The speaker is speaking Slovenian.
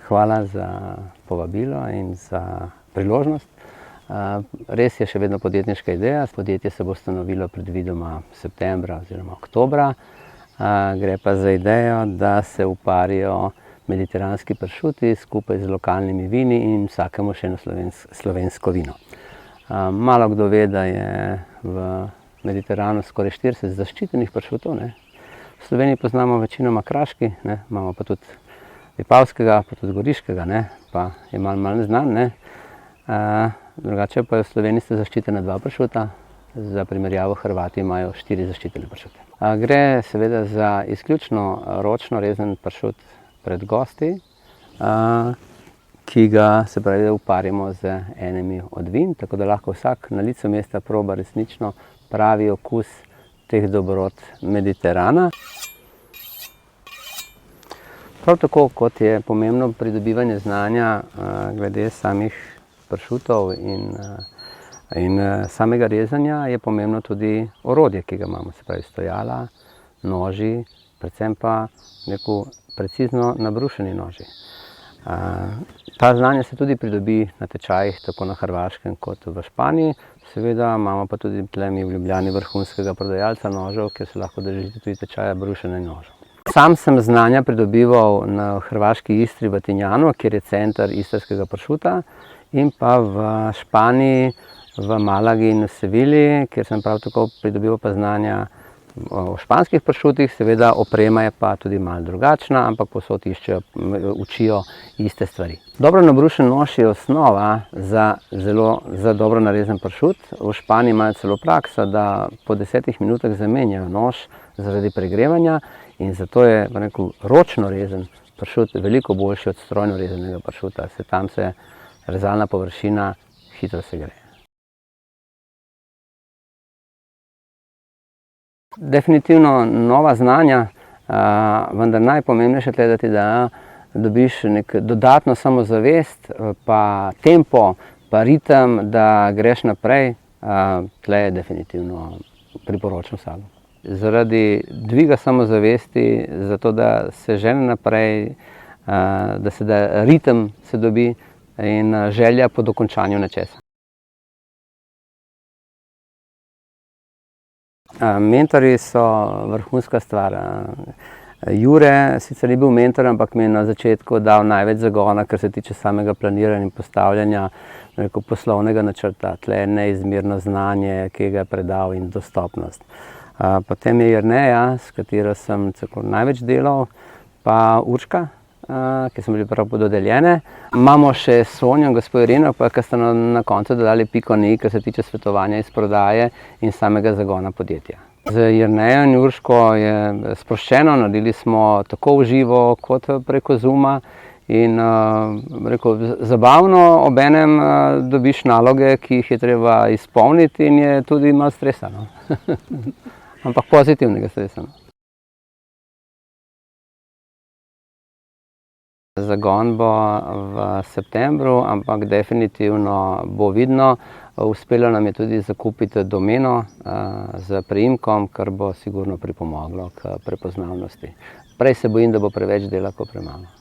Hvala za povabilo in za priložnost. Res je še vedno podjetniška ideja. Podjetje se bo ustanovilo predvidoma septembra oziroma oktobra. Gre pa za idejo, da se uparijo mediteranski pršuti skupaj z lokalnimi vini in vsakemu še eno slovensko vino. Malo kdo ve, da je v Mediteranu skoraj 40 zaščitenih pršutov. V Sloveniji poznamo večinoma kraški, imamo pa tudi vipavskega, pa tudi goriškega, pa je malo neznan. Drugače pa je v Sloveniji sta zaščitena 2 pršuta, za primerjavo Hrvati imajo 4 zaščitene pršute. Gre seveda za izključno ročno rezan pršut pred gosti, ki ga se pravi, da uparimo z enimi od vin, tako da lahko vsak na licu mesta proba resnično pravi okus teh dobrot Mediterana. Prav tako, kot je pomembno pridobivanje znanja glede samih pršutov in samega rezanja, je pomembno tudi orodje, ki ga imamo, se pravi stojala, noži, predvsem pa precizno nabrušeni noži. Ta znanja se tudi pridobi na tečajih tako na Hrvaškem kot v Španiji. Seveda imamo pa tudi tle mi v Ljubljani vrhunskega prodajalca nožev, kjer se lahko držite tudi tečaja brušenja nožev. Sam sem znanja pridobival na hrvaški Istri v Tinjanu, kjer je center istrskega pršuta, in pa v Španiji, v Malagi in v Sevilji, kjer sem prav tako pridobival pa znanja o španskih pršutih. Seveda oprema je pa tudi malo drugačna, ampak povsod učijo iste stvari. Dobro nabrušen nož je osnova za dobro narezan pršut. V Španiji imajo celo prakso, da po 10 minutah zamenjajo nož zaradi pregrevanja in zato je ročno rezan pršut veliko boljši od strojno rezanega pršuta. Tam se rezalna površina hitro segreje. Definitivno nova znanja, vendar najpomembnejše tle, da ti da dobiš dodatno samozavest, pa tempo, pa ritem, da greš naprej, tle je definitivno priporočam sabo. Zaradi dviga samozavesti, zato da se žene naprej, da ritem se dobi in želja po dokončanju nečesa. Mentorji so vrhunska stvar. Jure sicer ni bil mentor, ampak mi je na začetku dal največ zagona, kar se tiče samega planiranja in postavljanja poslovnega načrta. Tle je neizmerno znanje, ki ga je predal, in dostopnost. Potem je Jerneja, s katero sem največ delal, pa Urška, ki so bili prav pododeljene. Imamo še Sonjo in gospo Ireno, ki sta na koncu dodali piko na i, kar se tiče svetovanja iz prodaje in samega zagona podjetja. Z Jernejo in Urško je sproščeno, naredili smo tako v živo kot preko Zooma in zabavno, obenem dobiš naloge, ki jih je treba izpolniti, in je tudi malo stresa. Ampak pozitivnega stresa. Zagon bo v septembru, ampak definitivno bo vidno. Uspelo nam je tudi zakupiti domeno z priimkom, kar bo sigurno pripomoglo k prepoznavnosti. Prej se bojim, da bo preveč dela kot premalo.